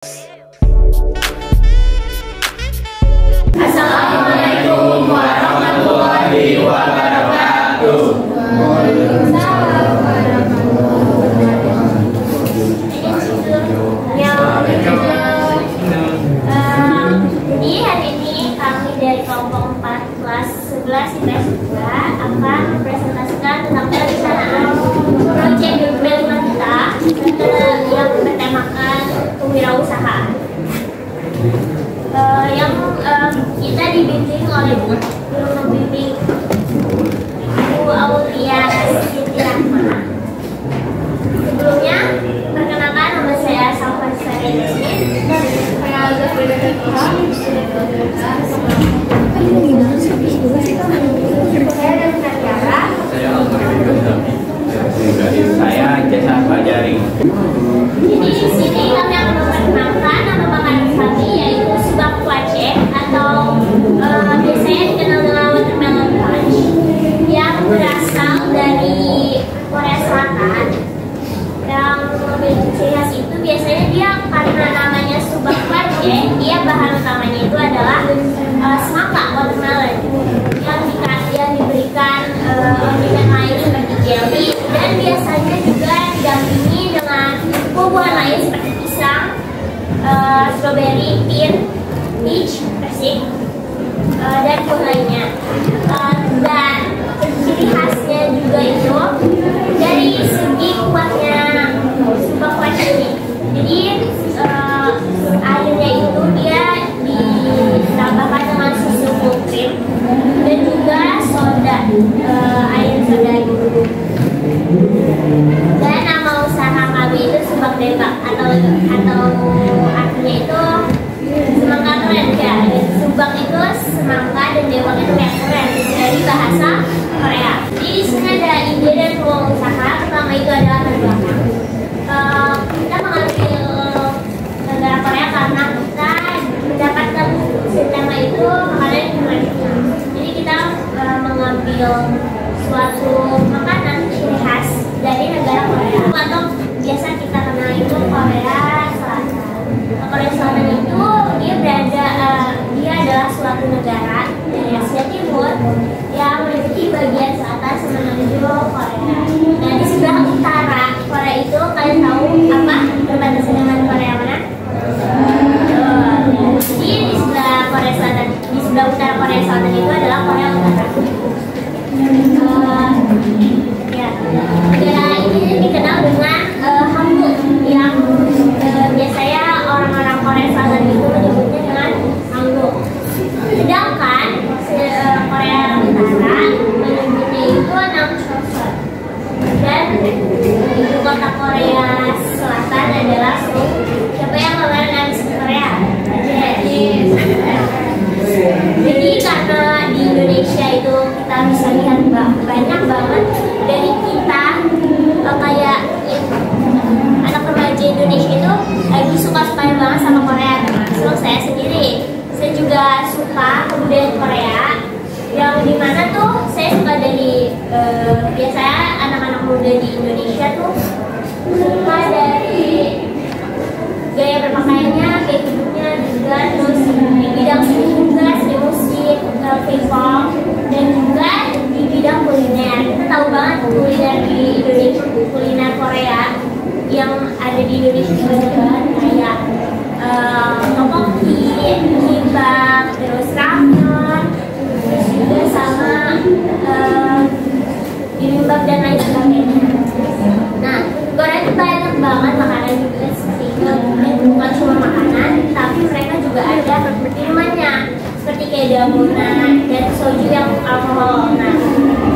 Assalamualaikum warahmatullahi wabarakatuh. Jadi hari ini kami dari kelompok 4 kelas 11 IPS 2 akan mempresentasikan tentang perencanaan proyek development kita yang bertemakan kewirausahaan. Yang kita dibimbing oleh guru pembimbing Ibu Aulia Siti Rahma. Sebelumnya, perkenalkan nama saya Salva Sarensi. Saya Jasa Fajari. Jadi di sini kami akan memperkenalkan nama makanan kami, yaitu subak kuace atau biasanya dikenal dengan watermelon punch, yang berasal dari Korea Selatan. Yang memiliki ciri khas itu biasanya dia karena namanya subak kuace, dia bahan utamanya itu adalah semangka watermelon yang diberikan ornamen lain seperti jelly, dan biasanya juga didampingi dengan buah-buahan lain seperti pisang, strawberry, peach, persik, dan buah lainnya. Dan ciri khasnya juga itu dari segi kuahnya subak kuace ini. Jadi airnya itu dia ditambahkan dengan susu full cream dan juga soda, air soda gitu. Dan nama usaha kami itu subak debak atau artinya itu semangka keren ya. Subak itu semangka dan debak itu yang keren dari bahasa Korea. Jadi di sini ada ide dan peluang usaha. Pertama itu adalah terbelakang. Kita mengambil negara Korea karena kita mendapatkan tema itu makanan Indonesia. Jadi kita mengambil suatu makanan ciri khas dari negara Korea atau biasa kita kenal itu Korea Selatan. Korea Selatan itu dia adalah suatu negara dari Asia Timur yang memiliki bagian selatan menuju Korea. Dan di sebelah utara Korea itu kalian tahu apa berbatasan dengan Korea mana? Jadi di sebelah Korea Selatan, di sebelah utara Korea Selatan itu adalah Korea Utara. Negara ini dikenal dengan Hanguk yang biasanya orang-orang Korea Selatan itu menyebutnya dengan Hanguk. Sedangkan Korea Utara menyebutnya itu Namcheon. Dan ibu kota Korea Selatan adalah Seoul. Siapa yang kemarin habis ke Korea? Jadi karena di Indonesia itu kita bisa lihat banyak banget dari kita kayak anak remaja Indonesia itu lagi suka-suka banget sama Korea, termasuk saya sendiri. Saya juga suka kebudayaan Korea, yang dimana tuh saya suka dari biasanya anak-anak muda di Indonesia tuh suka dari gaya berpakaiannya, gaya hidupnya juga, terus di bidang seni juga, seni musik, K-pop, dan juga di bidang kuliner. Kita tahu banget kuliner di Indonesia, kuliner Korea yang ada di Indonesia juga kayak tteokbokki, kimbap, terus ramen, terus juga sama bibimbap dan lain sebagainya. Nah, Korea itu banyak banget makanan juga seperti itu, dan bukan cuma makanan, tapi mereka juga ada minumannya seperti kayak damuna dan soju yang alkohol. Nah,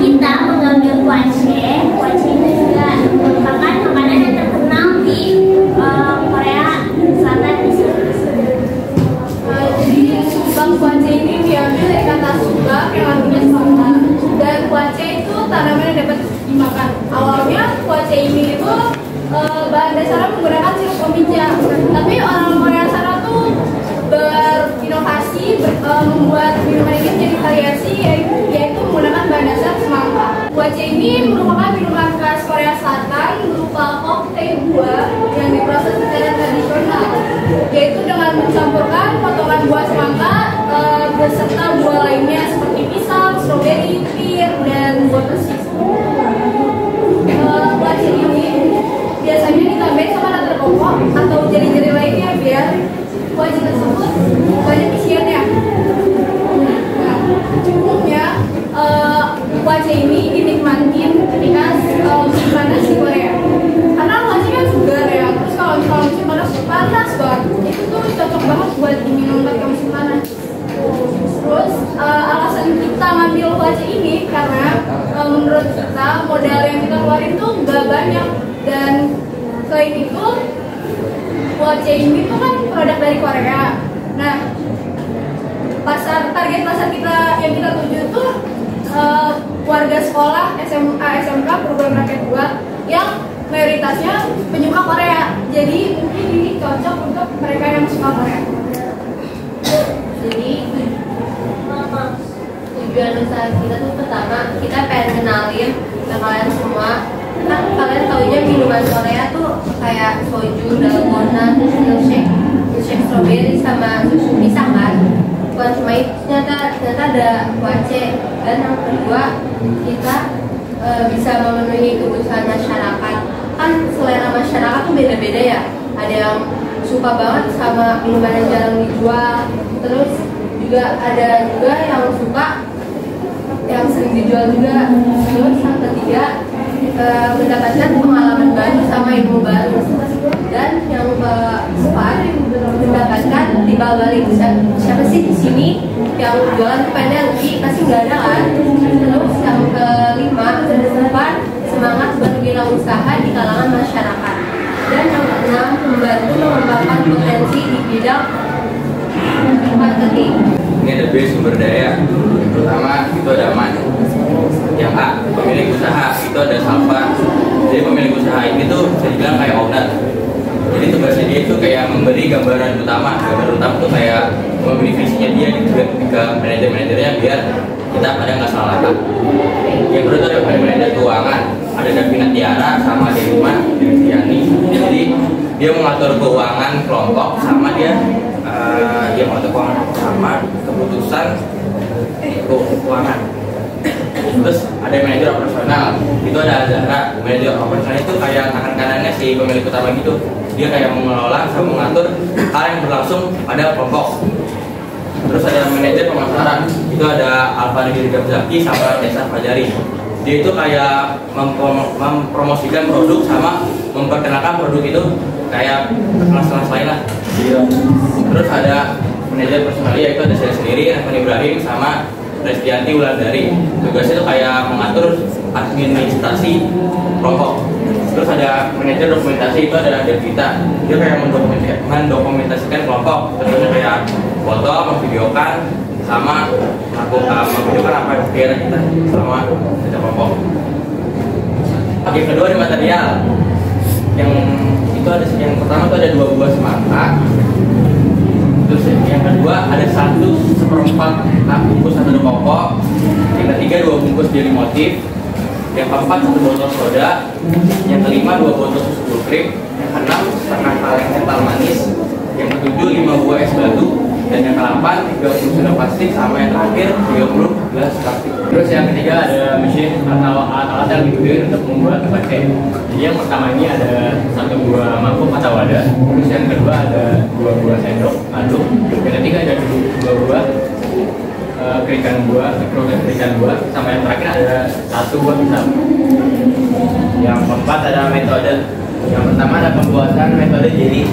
kita mengambil kuace itu juga merupakan makanan yang terkenal di Korea Selatan di sini. Jadi subak kuace ini diambil dari kata subak yang artinya semangka, dan kuace itu tanaman yang dapat dimakan. Awalnya kuace ini itu bahan dasarnya menggunakan sirup kombucha, tapi orang Korea sana tuh berinovasi membuat minuman ini menjadi variasi, yaitu menggunakan bahan dasar semangka. Kuace ini merupakan minuman khas Korea Selatan berupa koktail buah yang diproses akan mencampurkan potongan buah semangka beserta buah lainnya seperti pisang, stroberi, pir, dan buah persis. Kuaci ini biasanya ditambahin sama nata koko atau jari-jari lainnya biar kuaci tersebut banyak isiannya. Nah, umumnya kuaci ini dinikmatin ketika musim panas di Korea. Karena kuaci kan segar ya. Terus kalau musim panas panas banget, itu tuh cocok banget buat diminum ketika musim panas. Terus alasan kita ngambil kuaci ini karena menurut kita modal yang kita keluarin tuh nggak banyak, dan selain itu kuaci ini tuh kan produk dari Korea. Nah, target pasar kita yang kita tuju tuh warga sekolah SMA, SMK, program rakyat 2 yang mayoritasnya penyuka Korea. Jadi mungkin ini cocok untuk mereka yang suka Korea. Jadi tujuan usaha kita tuh pertama kita pengen kenalin ke kalian semua. Kan kalian taunya minuman Korea tuh kayak soju, dalgona, terus milkshake strawberry sama susu pisang kan. Bukan cuma itu, ternyata ada kuaci. Dan yang kedua kita bisa memenuhi kebutuhan masyarakat. Kan selera masyarakat tuh beda-beda ya. Ada yang suka banget sama minuman yang jarang dijual, terus juga ada juga yang suka yang sering dijual juga. Terus yang ketiga mendapatkan pengalaman baru sama ilmu baru, dan yang keempat mendapatkan timbal balik. Siapa sih di sini yang jualan penalti pasti nggak ada kan? Terus yang kelima terdepan semangat berwirausaha di kalangan masyarakat, dan yang keenam membantu mengembangkan potensi di bidang marketing. Ini ada B sumber daya. Yang pertama itu ada Man. Yang A, pemilik usaha, itu ada Salva. Jadi pemilik usaha ini tuh bisa dibilang kayak owner. Jadi tugasnya dia itu kayak memberi gambaran utama. Gambaran utama tuh kayak memberi visinya dia ke manajer-manajernya biar kita pada nggak salah langkah. Yang kedua ada manajer keuangan, ada Davina Tiara sama Delima Deviani. Jadi dia mengatur keuangan kelompok sama dia mengatur keuangan sama keputusan keuangan. Terus ada manajer operasional, itu ada Azara. Manajer operasional itu kayak tangan kanannya si pemilik utama gitu. Dia kayak mengelola sama mengatur hal yang berlangsung pada kelompok. Terus ada manajer pemasaran, itu ada Alfa Negeri Gamzaki sama Desa Fajari. Dia itu kayak mempromosikan produk sama memperkenalkan produk itu kayak kelas-kelas lain lah. Terus ada manajer personalia, itu ada saya sendiri, Rahman Ibrahim sama Restianti Wulandari. Tugasnya itu kayak mengatur administrasi kelompok. Terus ada manajer dokumentasi, itu ada Devita. Dia kayak mendokumentasikan kelompok. Tentunya kayak foto, memvideokan, sama memvideokan apa yang kegiatan kita selama kita kelompok. Yang kedua ada material. Yang itu ada yang pertama itu ada 2 buah semangka. Terus yang kedua ada 1/4 bungkus satu koko. Yang ketiga 2 bungkus jeli motif. Yang keempat 1 botol soda. Yang kelima 2 botol susu full cream. Yang keenam setengah kaleng kental manis. Yang ketujuh 5 buah es batu. Dan yang ke-8 30 soda plastik, sama yang terakhir 30 gelas plastik. Terus yang ketiga ada mesin atau alat-alat yang digunakan untuk membuat kuaci. Jadi yang pertama ini ada 1 buah mangkuk atau wadah. Terus yang kedua ada 2 buah sendok aduk. Yang ketiga ada 2 buah kerikan buah, sama yang terakhir ada 1 buah pisang. Yang keempat ada metode. Yang pertama ada pembuatan metode jeli.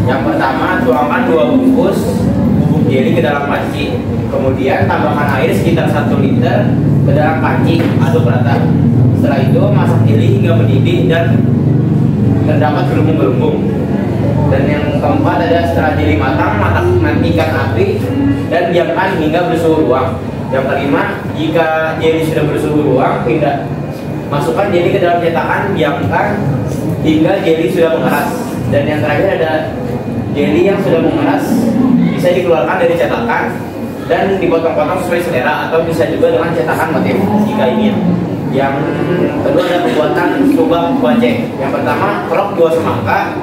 Yang pertama tuangkan 2 bungkus bubuk jeli ke dalam panci. Kemudian tambahkan air sekitar 1 liter ke dalam panci, aduk rata. Setelah itu masak jeli hingga mendidih dan terdapat gelembung-gelembung. Dan yang keempat ada setelah jeli matang, matikan api dan diamkan hingga bersuhu ruang. Yang kelima, jika jeli sudah bersuhu ruang, masukkan jeli ke dalam cetakan, diamkan hingga jeli sudah mengeras. Dan yang terakhir ada jeli yang sudah mengeras, bisa dikeluarkan dari cetakan dan dipotong-potong sesuai selera, atau bisa juga dengan cetakan motif jika ingin. Yang kedua ada pembuatan subak kuaci. Yang pertama, kerok 2 semangka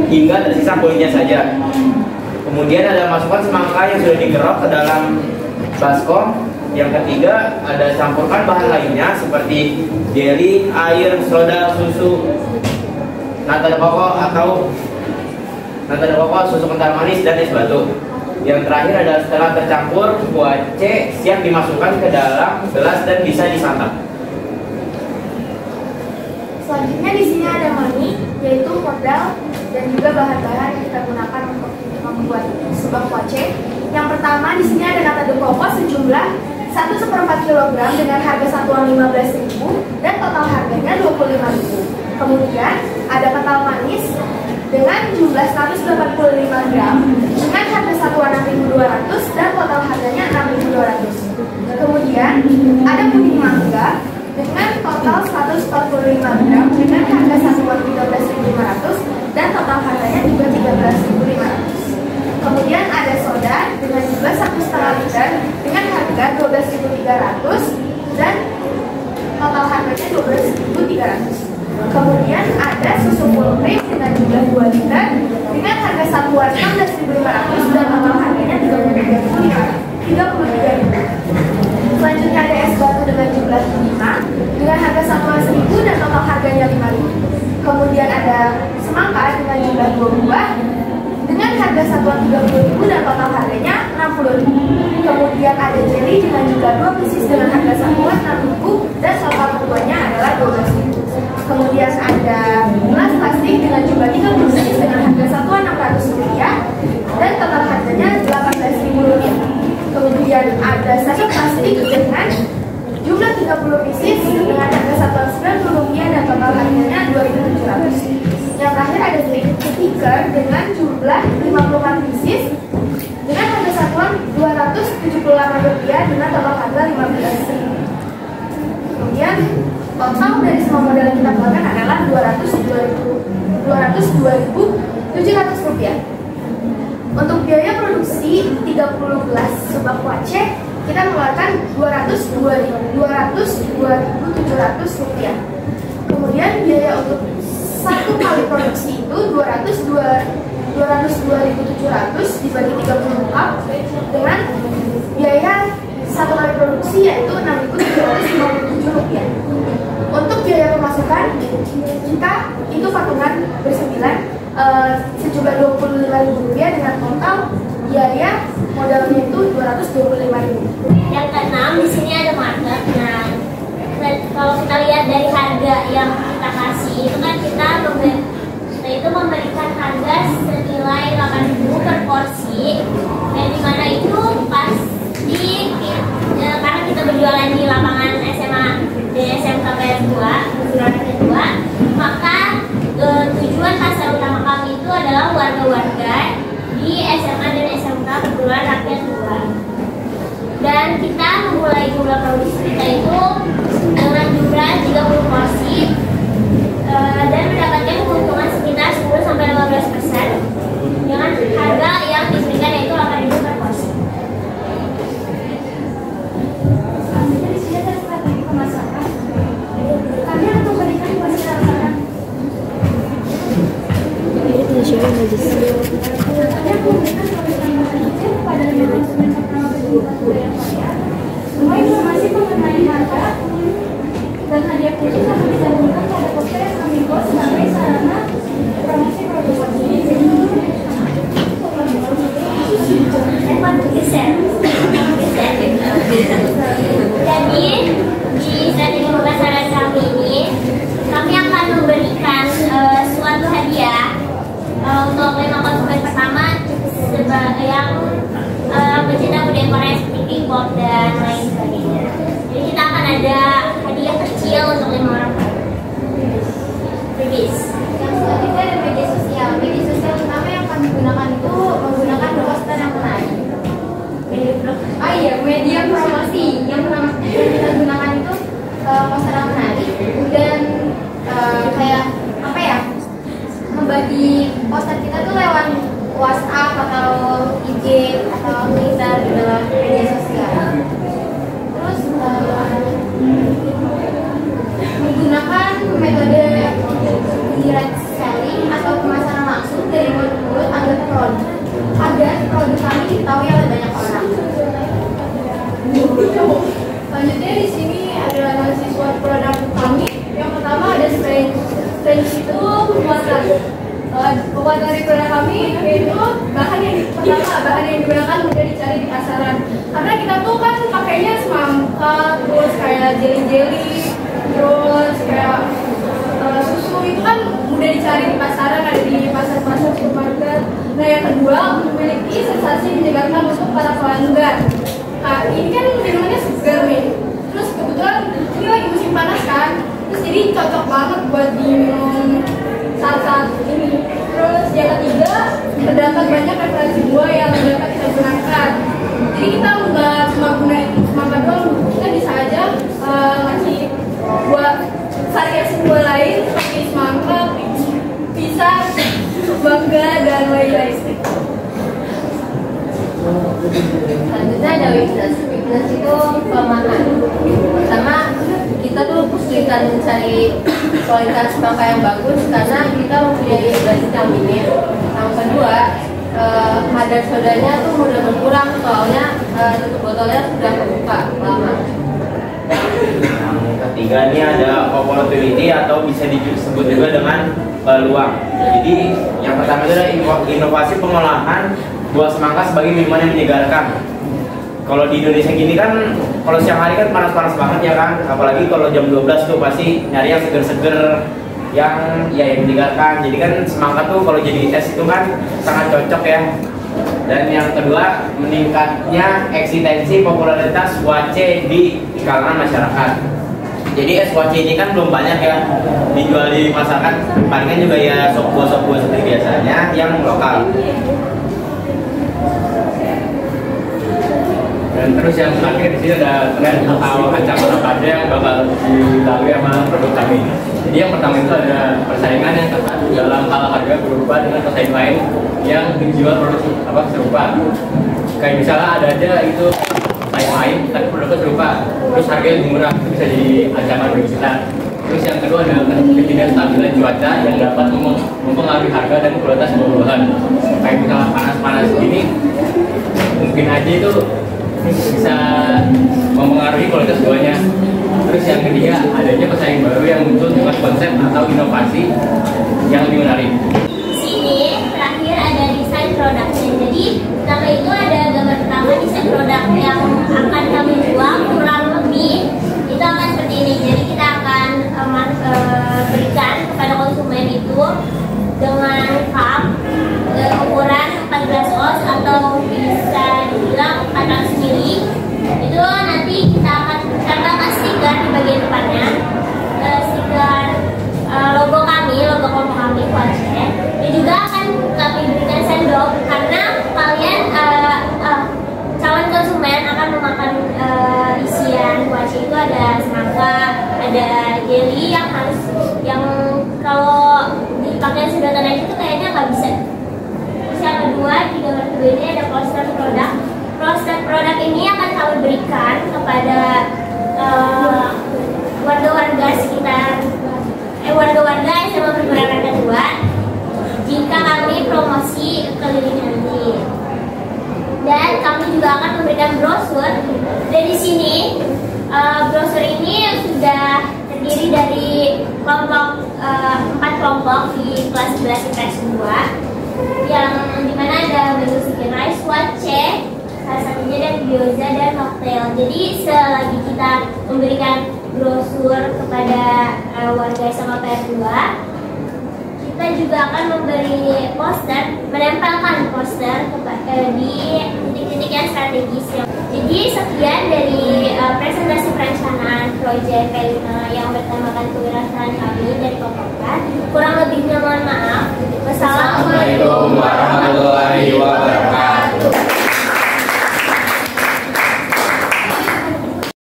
hingga tersisa kulitnya saja. Kemudian ada masukkan semangka yang sudah digerok ke dalam baskom. Yang ketiga, ada campurkan bahan lainnya seperti jelly, air, soda, susu, nata de coco, susu kental manis, dan es batu. Yang terakhir adalah setelah tercampur, kuace siap dimasukkan ke dalam gelas dan bisa disantap. Selanjutnya di sini ada mani, yaitu modal dan juga bahan-bahan yang kita gunakan untuk membuat sebuah kuace. Yang pertama di sini ada nata de coco sejumlah 1/4 kg dengan harga satuan 15.000 dan total harganya 25.000. Kemudian ada kental manis dengan jumlah 185 gram dengan harga satuan 6.200 dan total harganya 6.200. Kemudian ada puding mangga dengan total 145 gram dengan harga satuan 13.500 dan total harganya juga 13.500. Kemudian ada soda dengan jumlah 1,5 liter dengan harga 12.300 dan total harganya 12.300. Kemudian ada susu full cream dengan jumlah 2 liter dengan harga satuan 16.500 dan total harganya 33.000. Selanjutnya ada es batu dengan jumlah 5 dengan harga satuan 1.000 dan total harganya 5.000. Kemudian ada semangka dengan jumlah 2 buah dengan harga satuan 30.000 dan total harganya 60.000. Kemudian ada jelly dengan jumlah 2 pieces dengan harga satuan 6.000 dan total keduanya adalah 12.000. Kemudian ada gelas plastik dengan jumlah 30 pieces dengan harga satuan 600 rupiah dan total harganya 18.000 rupiah. Kemudian ada sachet plastik dengan jumlah 30 pieces dengan harga satuan 90 rupiah dan total harganya 2.700. Yang terakhir ada stiker dengan jumlah 54 pieces dengan harga satuan 278 rupiah dengan total harga 15.000. Kemudian total dari semua modal yang kita keluarkan adalah 202.700 rupiah. Untuk biaya produksi 30 gelas subak kuace kita mengeluarkan 202.700 rupiah. Kemudian biaya untuk satu kali produksi itu 202.700 dibagi 30 cup dengan biaya satu kali produksi yaitu 6.757 rupiah. Untuk biaya pemasukan kita itu patungan bersembilan sejumlah 25.000 rupiah dengan total biaya modalnya itu 225.000. Yang keenam di sini ada market. Nah, kalau kita lihat dari harga yang kita kasih itu kan kita memberikan harga senilai 8.000 per porsi, dan dimana itu pas karena kita berjualan di lapangan SMA dan SMK PS2 maka tujuan pasar utama kami itu adalah warga-warga di SMA dan SMK Perguruan Rakyat 2. Dan kita memulai jumlah produksi kita itu dengan jumlah 30 porsi dan mendapatkan keuntungan sekitar 10-15% dengan harga yang diberikan yaitu 8.000 per porsi. Selanjutnya di sini ada strategi pemasaran. Kami akan memberikan porsi rata-rata. Kami akan memberikan porsi pada 5 instrumen pertama berjualan budaya Korea. Semua informasi mengenai harga dan hadiah khusus akan digabungkan pada poster yang kami buat sebagai sarana promosi produk kami. Jadi di strategi pemasaran kami ini kami akan memberikan suatu hadiah untuk 5 konsumen pertama yang pecinta budaya Korea seperti K-pop dan lain sebagainya. Jadi kita akan ada hadiah kecil untuk 5 orang. Freebies. Yang selanjutnya ada media sosial. Media sosial utama yang kami gunakan itu menggunakan poster yang menarik. Media promosi yang kita gunakan itu poster yang menarik dan kayak apa ya, membagi poster kita tuh lewat WhatsApp atau IG atau Twitter di dalam media sosial. produk kami diketahui oleh banyak orang. Selanjutnya di sini ada mahasiswa produk kami. Yang pertama ada Strange. Strange itu pembuat dari produk kami yaitu bahan yang digunakan mudah dicari di pasaran. Karena kita tuh kan pakainya semangka, terus kayak jelly, terus kayak susu itu kan mudah dicari di pasaran, ada di pasar-pasar supermarket. Nah yang kedua memiliki sensasi menyegarkan untuk para pelanggan. Nah ini kan minumannya segar nih. Terus kebetulan ini lagi musim panas kan, terus jadi cocok banget buat diminum saat-saat ini. Terus yang ketiga terdapat banyak referensi buah yang dapat kita gunakan. Jadi kita nggak cuma gunain semangka doang, kita bisa aja ngasih buah variasi buah lain seperti semangka, pisang, mangga dan lain-lain. Selanjutnya ada weakness. Weakness itu kelemahan. Pertama, kita tuh kesulitan mencari kualitas semangka yang bagus karena kita mempunyai basis yang minim. Yang kedua, kadar sodanya tuh mudah berkurang soalnya tutup botolnya sudah terbuka lama. Yang ketiga ini ada opportunity atau bisa disebut juga dengan peluang. Jadi yang pertama itu ada inovasi pengolahan buah semangka sebagai minuman yang menyegarkan. Kalau di Indonesia gini kan, kalau siang hari kan panas-panas banget ya kan, apalagi kalau jam 12 tuh pasti nyari yang seger-seger, yang menyegarkan. Jadi kan semangka tuh kalau jadi es itu kan sangat cocok ya. Dan yang kedua, meningkatnya eksistensi popularitas wace di kalangan masyarakat. Jadi es wace ini kan belum banyak ya dijual di masyarakat, palingan juga ya sop buah seperti biasanya yang lokal. Dan terus yang terakhir di sini ada tren atau ancaman apa aja yang bakal dilalui sama produk kami. Jadi yang pertama itu ada persaingan yang ketat dalam hal harga berupa dengan pesaing lain yang dijual produk serupa. Kayak misalnya ada aja itu pesaing lain tapi produknya serupa, terus harganya lebih murah, itu bisa jadi ancaman bagi kita. Terus yang kedua ada ketidakstabilan cuaca yang dapat mempengaruhi harga dan kualitas buah-buahan. Kayak misalnya panas-panas gini, mungkin aja itu bisa mempengaruhi kualitas buahnya. Terus yang ketiga, adanya pesaing baru yang muncul dengan konsep atau inovasi yang lebih menarik. Sini terakhir ada desain produknya. Jadi pertama itu ada gambar pertama desain produk yang akan kami buat kurang lebih itu akan seperti ini. Jadi kita akan berikan kepada konsumen itu dengan cup ukuran 14 oz atau bisa dibilang 400 ml. Itu nanti kita akan tambahkan stiker di bagian depannya, stiker logo kami, logo kelompok kami Wace. Dan juga akan kami berikan sendok karena kalian calon konsumen akan memakan isian Wace itu ada semangka, ada jelly yang kalau dipakai sedotan aja itu kayaknya nggak bisa. Terus yang kedua, di gambar kedua ini ada poster produk. Poster produk ini akan kami berikan kepada warga-warga sekitar warga-warga SMA Perguruan Harga Tua jika kami promosi keliling nanti. Dan kami juga akan memberikan brosur. Dan di sini brosur ini sudah terdiri dari kelompok 4 kelompok di kelas 11 IPS 2 yang dimana ada menu sticky rice, Wace, salah satunya dan gyoza dan mocktail. Jadi selagi kita memberikan brosur kepada warga SMA PR2, kita juga akan memberi poster, menempelkan poster di titik-titik yang strategis. Jadi sekian dari presentasi perencanaan proyek P5 yang bertemakan kewirausahaan kami dari kelompok 4. Kurang lebihnya mohon maaf. Wassalamualaikum warahmatullahi wabarakatuh.